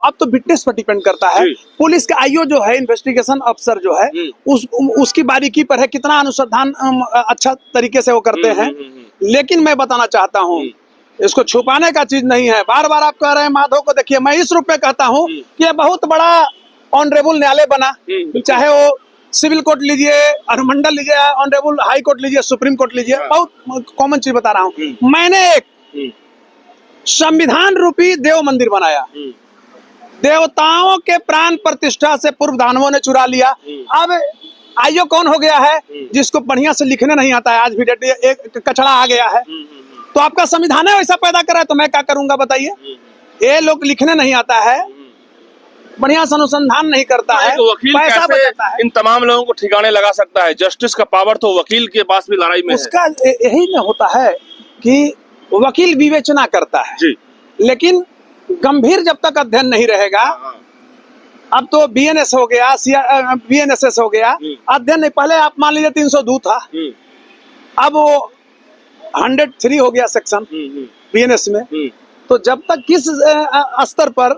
अब तो विटनेस पर डिपेंड करता है। पुलिस का आईओ जो है, इन्वेस्टिगेशन अफसर जो है, उसकी बारीकी पर है, कितना अनुसंधान अच्छा तरीके से वो करते हैं। लेकिन मैं बताना चाहता हूँ, इसको छुपाने का चीज नहीं है। बार बार आप कह रहे हैं माधव को देखिए, मैं इस रूप में कहता हूँ कि ये बहुत बड़ा ऑनरेबल न्यायालय बना, चाहे वो सिविल कोर्ट लीजिए, अनुमंडल लीजिए, ऑनरेबल हाई कोर्ट लीजिए, सुप्रीम कोर्ट लीजिए। बहुत कॉमन चीज बता रहा हूँ। मैंने एक संविधान रूपी देव मंदिर बनाया, देवताओं के प्राण प्रतिष्ठा से पूर्व दानवों ने चुरा लिया। अब आईओ कौन हो गया है जिसको बढ़िया से लिखने नहीं आता है, आज भी डेट एक कचड़ा आ गया है। तो आपका संविधान है वैसा पैदा करा है, तो मैं क्या करूंगा बताइए। ये लोग लिखने नहीं आता है, बढ़िया से अनुसंधान नहीं करता है, वकील पैसा बचाता है। इन तमाम लोगों को ठिकाने लगा सकता है? जस्टिस का पावर तो वकील के पास भी लड़ाई में उसका यही न होता है कि वकील विवेचना करता है जी। लेकिन गंभीर जब तक अध्ययन नहीं रहेगा, अब तो बीएनएस हो गया, बीएनएसएस हो गया, अध्ययन नहीं। पहले आप मान लीजिए 302 था, अब वो 103 हो गया सेक्शन बीएनएस में। तो जब तक किस स्तर पर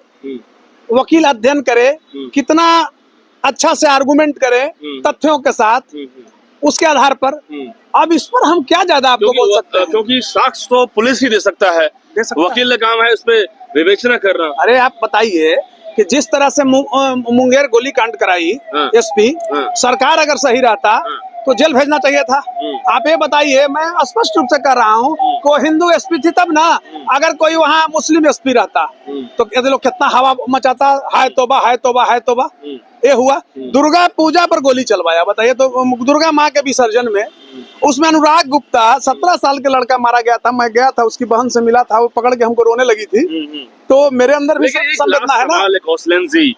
वकील अध्ययन करे, कितना अच्छा से आर्गुमेंट करे तथ्यों के साथ, उसके आधार पर। अब इस पर हम क्या ज्यादा आपको बोल सकते हैं, क्योंकि साक्ष्य तो पुलिस ही दे सकता है, वकील का काम है उसमें विवेचना करना। अरे आप बताइए कि जिस तरह से मुंगेर गोली कांड कराई एसपी, सरकार अगर सही रहता तो जेल भेजना चाहिए था। आप ये बताइए, मैं स्पष्ट रूप से कर रहा हूँ, को हिंदू एसपी थी तब ना, अगर कोई वहाँ मुस्लिम एसपी रहता तो कहते लोग कितना हवा मचाता, हाय तौबा हाय तौबा हाय तौबा। ये हुआ दुर्गा पूजा पर गोली चलवाया, बताइए। तो दुर्गा माँ के विसर्जन में उसमें अनुराग गुप्ता 17 साल के लड़का मारा गया था। मैं गया था, उसकी बहन से मिला था, वो पकड़ के हमको रोने लगी थी। तो मेरे अंदर भी संवेदना है ना। कौशलेंद्र जी,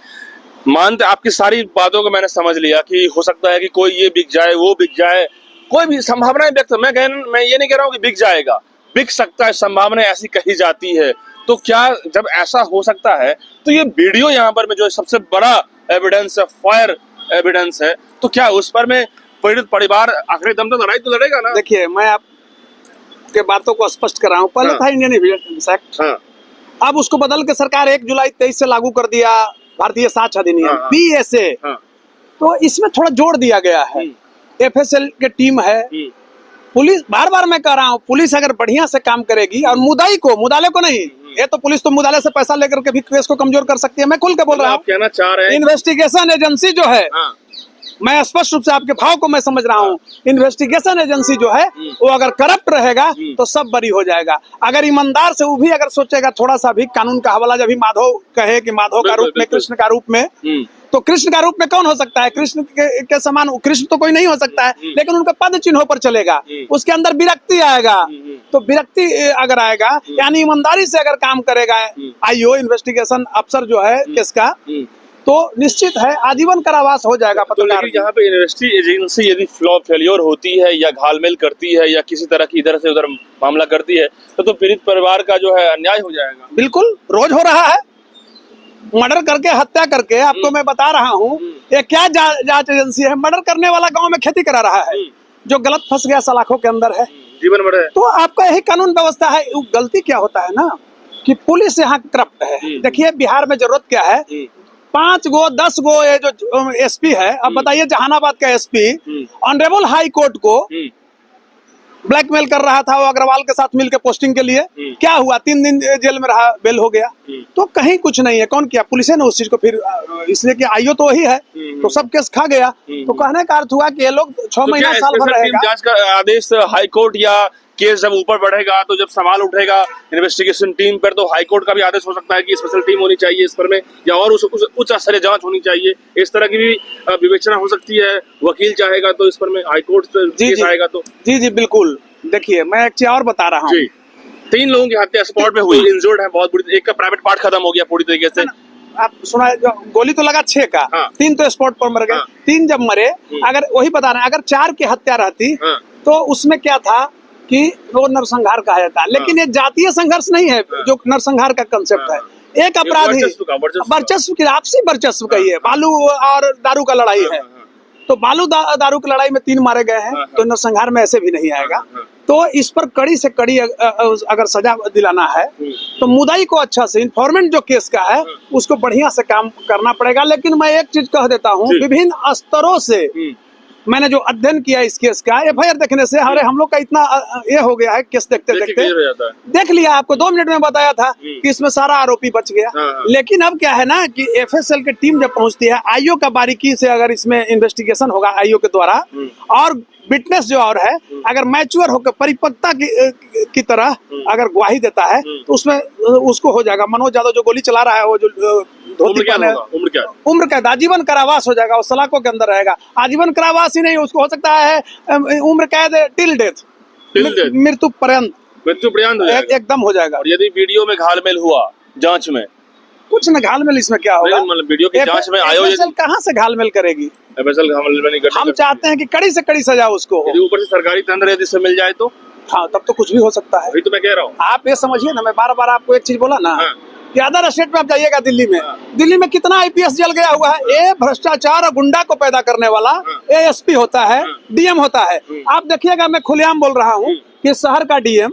मानते आपकी सारी बातों को मैंने समझ लिया कि हो सकता है कि कोई ये बिक जाए, वो बिक जाए, कोई भी संभावनाएं व्यक्त। मैं ये नहीं कह रहा हूँ कि बिक जाएगा, बिक सकता है, संभावनाएं ऐसी कही जाती है। तो क्या जब ऐसा हो सकता है तो ये वीडियो यहाँ पर में जो सबसे बड़ा एविडेंस है, फायर एविडेंस है, तो क्या उस पर में पीड़ित परिवार आखिरी दम तक लड़ाई तो लड़ेगा ना? देखिए, मैं आपके बातों को स्पष्ट कर रहा हूँ। पहले था इंडियन एविडेंस एक्ट, अब उसको बदल के सरकार 1 जुलाई 23 से लागू कर दिया भारतीय साक्ष्य अधिनियम, बीएसए। तो इसमें थोड़ा जोड़ दिया गया है, एफएसएल की टीम है, पुलिस। बार बार मैं कह रहा हूँ, पुलिस अगर बढ़िया से काम करेगी और मुदाले को नहीं, ये तो पुलिस तो मुदाले से पैसा लेकर के भी केस को कमजोर कर सकती है। मैं खुल के बोल रहा हूँ, कहना चाह रहे हैं इन्वेस्टिगेशन एजेंसी जो है, मैं स्पष्ट रूप से आपके भाव को मैं समझ रहा हूँ, इन्वेस्टिगेशन एजेंसी जो है वो अगर करप्ट रहेगा तो सब बरी हो जाएगा। अगर ईमानदार से वो भी अगर सोचेगा थोड़ा सा भी कानून का हवाला, जब भी माधव कहे कि माधव का रूप में, कृष्ण का रूप में, तो कृष्ण का रूप में कौन हो सकता है? कृष्ण के समान कृष्ण तो कोई नहीं हो सकता है, लेकिन उनके पद चिन्हों पर चलेगा, उसके अंदर विरक्ति आएगा। तो विरक्ति अगर आएगा, यानी ईमानदारी से अगर काम करेगा आईओ, इन्वेस्टिगेशन अफसर जो है केस का, तो निश्चित है आजीवन कारावास हो जाएगा पत्रकार। तो यहाँ पे इन्वेस्टिगेशन एजेंसी यदि फेलियर होती है या घालमेल करती है या किसी तरह की इधर से उधर मामला करती है, तो पीड़ित परिवार का जो है अन्याय हो जाएगा। बिल्कुल, रोज हो रहा है, मर्डर करके, हत्या करके। आपको मैं बता रहा हूँ, ये क्या जांच एजेंसी है? मर्डर करने वाला गांव में खेती करा रहा है, जो गलत फंस गया सलाखों के अंदर है, जीवन मर्डर है। तो आपका यही कानून व्यवस्था है। गलती क्या होता है ना कि पुलिस यहाँ करप्ट है। देखिए, बिहार में जरूरत क्या है, 5 गो 10 गो ये जो एसपी है, अब बताइए जहानाबाद का एसपी ऑनरेबल हाई कोर्ट को ब्लैकमेल कर रहा था, वो अग्रवाल के साथ मिलकर पोस्टिंग के लिए। क्या हुआ? 3 दिन जेल में रहा, बेल हो गया। तो कहीं कुछ नहीं है। कौन किया? पुलिस ने उस चीज को, फिर इसलिए कि आईओ तो वही है, तो सब केस खा गया। तो कहने का अर्थ हुआ कि ये लोग 6 महीना साल भर रहेगा। जांच का आदेश हाई कोर्ट या केस जब ऊपर बढ़ेगा, तो जब सवाल उठेगा इन्वेस्टिगेशन टीम पर, तो हाई कोर्ट का भी आदेश हो सकता है कि स्पेशल टीम होनी चाहिए इस पर में, या और उच्च स्तरीय जांच होनी चाहिए। इस तरह की भी विवेचना हो सकती है। वकील चाहेगा तो इस पर में हाई कोर्ट से केस आएगा तो। जी बिल्कुल। देखिए, मैं एक चीज और बता रहा हूँ, 3 लोगों की हत्या स्पॉट में हुई, इंजर्ड है बहुत बुरी। एक का प्राइवेट पार्ट खत्म हो गया पूरी तरीके से। आप सुना, गोली तो लगा 6 का, 3 तो स्पॉट पर मर गए। 3 जब मरे, अगर वही बता रहे हैं, अगर 4 की हत्या रहती तो उसमें क्या था कि वो नरसंहार कहा जाता है। लेकिन ये जातीय संघर्ष नहीं है जो नरसंहार का कंसेप्ट है। एक अपराधी वर्चस्व की, आपसी वर्चस्व का ही है। बालू और दारू का लड़ाई है, तो बालू दारू की लड़ाई में 3 मारे गए हैं, तो नरसंहार में ऐसे भी नहीं आएगा। तो इस पर कड़ी से कड़ी अगर सजा दिलाना है तो मुद्दाई को अच्छा से इन्फॉर्मेंट जो केस का है उसको बढ़िया से काम करना पड़ेगा। लेकिन मैं एक चीज कह देता हूँ, विभिन्न स्तरों से मैंने जो अध्ययन किया इस केस का, एफआईआर देखने से अरे हम लोग का इतना ये हो गया है, केस देखते देखते देख लिया, आपको 2 मिनट में बताया था कि इसमें सारा आरोपी बच गया। लेकिन अब क्या है ना कि एफएसएल की टीम जब पहुंचती है, आईओ का बारीकी से अगर इसमें इन्वेस्टिगेशन होगा आईओ के द्वारा, और विटनेस जो और है अगर मैच्योर होकर परिपक्वता की तरह अगर गवाही देता है तो उसमें उसको हो जाएगा। मनोज यादव जो गोली चला रहा है, वो जो धोती पहने, उम्र कैद, आजीवन कारावास हो जाएगा, वो सलाखों के अंदर रहेगा। आजीवन कारावास ही नहीं, उसको हो सकता है उम्र कैद टिल डेथ, मृत्यु पर्यंत एकदम हो जाएगा। और यदि वीडियो में घालमेल हुआ जांच में, कुछ न घालमेल इसमें क्या होगा, मतलब वीडियो की जांच में आयोजन कहाँ से घालमेल करेगी? हम चाहते हैं कि कड़ी से कड़ी सजा उसको हो। यदि ऊपर से सरकारी तंत्र यदि से मिल जाए तो हाँ, तब तो कुछ भी हो सकता है। वही तो मैं कह रहा हूँ। आप ये समझिए ना, मैं बार बार आपको एक चीज बोला ना कि अदर स्टेट में आप जाइएगा, दिल्ली में, दिल्ली में कितना आईपीएस जल गया हुआ है। ये भ्रष्टाचार और गुंडा को पैदा करने वाला एएसपी होता है, डीएम होता है। आप देखिएगा, मैं खुलेआम बोल रहा हूँ कि शहर का डीएम,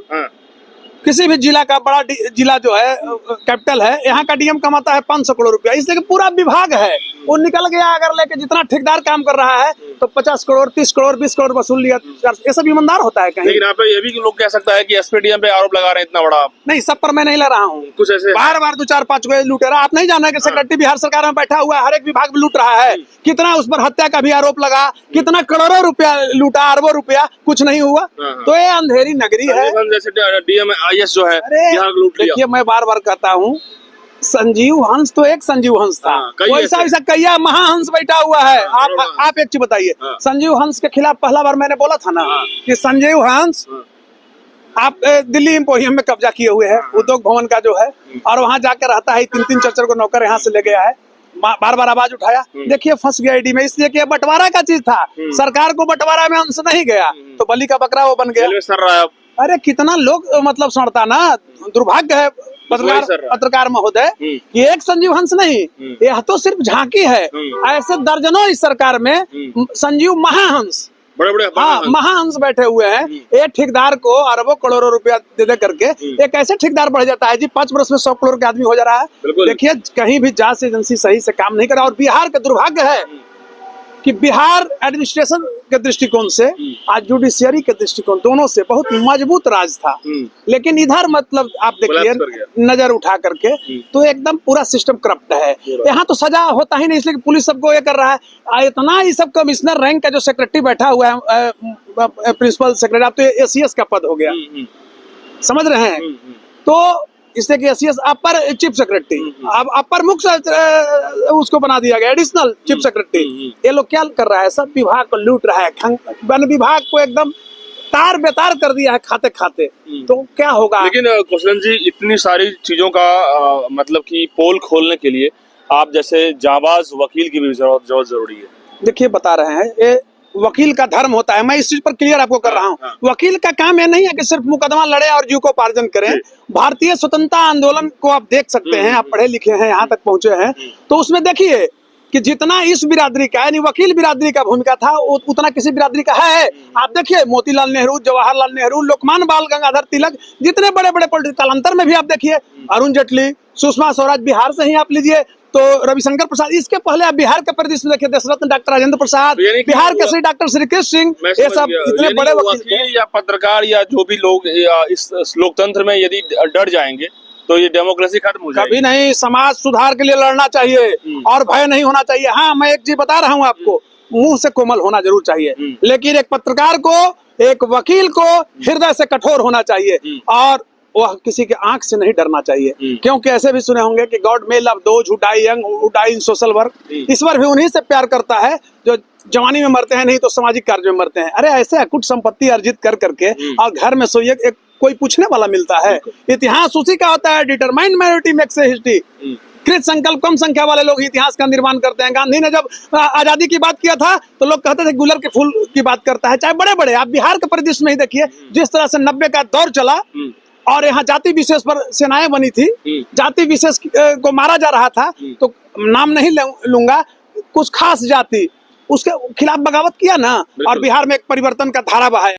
किसी भी जिला का बड़ा जिला जो है कैपिटल है, यहाँ का डीएम कमाता है 500 करोड़ रुपया। इसलिए कि पूरा विभाग है, वो निकल गया अगर लेके, जितना ठेकेदार काम कर रहा है तो 50 करोड़ 30 करोड़ 20 करोड़ वसूल लिया। ये सब ईमानदार होता है कहीं? लेकिन आप ये भी लोग कह सकता है कि एसपीडीएम पे आरोप लगा रहे हैं इतना बड़ा। नहीं, सब पर मैं नहीं ला रहा हूँ, कुछ ऐसे बार 2-4-5 को लूटेरा। आप नहीं जाना कि सेक्रेटरी बिहार सरकार में बैठा हुआ है, हर एक विभाग में लूट रहा है। कितना उस पर हत्या का भी आरोप लगा, कितना करोड़ों रुपया लूटा, अरबों रुपया, कुछ नहीं हुआ। तो ये अंधेरी नगरी है। जैसे डीएम आईएएस जो है, देखिए मैं बार बार कहता हूँ, संजीव हंस तो एक संजीव हंस था, वैसा वैसा कईया महाहंस बैठा हुआ है। आप एक चीज बताइए, संजीव हंस के खिलाफ पहला बार मैंने बोला था ना कि संजीव हंस आप दिल्ली एम्पोरियम में कब्जा किए हुए है, उद्योग भवन का जो है, और वहां जाकर रहता है, 3-3 4-4 को नौकर यहाँ से ले गया है, बार बार आवाज उठाया। देखिए फंस गया ईडी में, इसलिए कि बंटवारा का चीज था, सरकार को बंटवारा में अंश नहीं गया तो बलि का बकरा वो बन गया। अरे कितना लोग मतलब सड़ता ना, दुर्भाग्य है पत्रकार महोदय कि एक संजीव हंस नहीं, यह तो सिर्फ झांकी है, ऐसे दर्जनों इस सरकार में संजीव महाहंस, बड़े महाहंस बैठे हुए हैं। एक ठेकेदार को अरबों करोड़ों रुपया दे करके एक ऐसे ठेकेदार बढ़ जाता है जी, 5 वर्ष में 100 करोड़ के आदमी हो जा रहा है। देखिए कहीं भी जांच एजेंसी सही से काम नहीं कर रहा। और बिहार का दुर्भाग्य है कि बिहार एडमिनिस्ट्रेशन के दृष्टिकोण से, आज जुडिशियरी के दृष्टिकोण, दोनों से बहुत मजबूत राज था, लेकिन इधर मतलब आप देखिए नजर उठा करके तो एकदम पूरा सिस्टम करप्ट है। यहाँ तो सजा होता ही नहीं, इसलिए कि पुलिस सबको ये कर रहा है। इतना ही सब कमिश्नर रैंक का जो सेक्रेटरी बैठा हुआ है, प्रिंसिपल सेक्रेटरी, अब तो एसीएस का पद हो गया, समझ रहे हैं? तो इसलिए कि एसीएस अपर चीफ सेक्रेटरी, अब अपर मुख्य उसको बना दिया गया, एडिशनल चीफ सेक्रेटरी। ये लोग क्या कर रहा है, सब विभाग को लूट रहा है, वन विभाग को एकदम तार बेतार कर दिया है खाते खाते। तो क्या होगा? लेकिन कौशलन जी, इतनी सारी चीजों का मतलब कि पोल खोलने के लिए आप जैसे जाबाज वकील की भी जरूरत जरूरी है। देखिए बता रहे हैं, ये वकील का धर्म होता है, मैं इस चीज पर क्लियर आपको कर रहा हूँ। वकील का काम ये नहीं है कि सिर्फ मुकदमा लड़े और जीविकोपार्जन करें। भारतीय स्वतंत्रता आंदोलन को आप देख सकते हैं, आप पढ़े लिखे हैं, यहाँ तक पहुंचे हैं, तो उसमें देखिए कि जितना इस बिरादरी का यानी वकील बिरादरी का भूमिका था उतना किसी बिरादरी का है। आप देखिए मोतीलाल नेहरू, जवाहरलाल नेहरू, लोकमान्य बाल गंगाधर तिलक, जितने बड़े बड़े पॉलिटिकल अंतर में भी आप देखिए, अरुण जेटली, सुषमा स्वराज, बिहार से ही आप लीजिए तो रविशंकर प्रसाद, इसके पहले आप बिहार के परिदृश्य में देखिए, दशरथ डॉक्टर राजेंद्र प्रसाद, बिहार के श्री डॉक्टर श्री कृष्ण सिंह, ये सब इतने बड़े वकील या पत्रकार या जो भी लोग इस लोकतंत्र में यदि डर जाएंगे तो ये डेमोक्रेसी खत्म हो जाएगी। कभी नहीं, समाज सुधार के लिए लड़ना चाहिए और भय नहीं होना चाहिए। हाँ, मैं एक चीज बता रहा हूँ आपको, मुंह से कोमल होना जरूर चाहिए, लेकिन एक पत्रकार को, एक वकील को हृदय से कठोर होना चाहिए और वह किसी के आंख से नहीं डरना चाहिए। क्योंकि ऐसे भी सुने होंगे कि God may love those who die young, who die in social work. ईश्वर भी उन्हीं से प्यार करता है जो जवानी में मरते हैं, नहीं तो सामाजिक कार्य में मरते हैं। अरे ऐसे कुछ संपत्ति अर्जित कर करके और घर में सोइए, एक कोई पूछने वाला मिलता है? इतिहास उसी का होता है, determined majority makes a history. कृत संकल्प कम संख्या वाले लोग इतिहास का निर्माण करते हैं। गांधी ने जब आजादी की बात किया था तो लोग कहते थे गुलर के फूल की बात करता है। चाहे बड़े बड़े, आप बिहार के परिदृश्य में ही देखिए, जिस तरह से 90 का दौर चला और यहाँ जाति विशेष पर सेनाएं बनी थी, जाति विशेष को मारा जा रहा था, तो नाम नहीं लूंगा, कुछ खास जाति, उसके खिलाफ बगावत किया ना, और बिहार में एक परिवर्तन का धारा बहाया।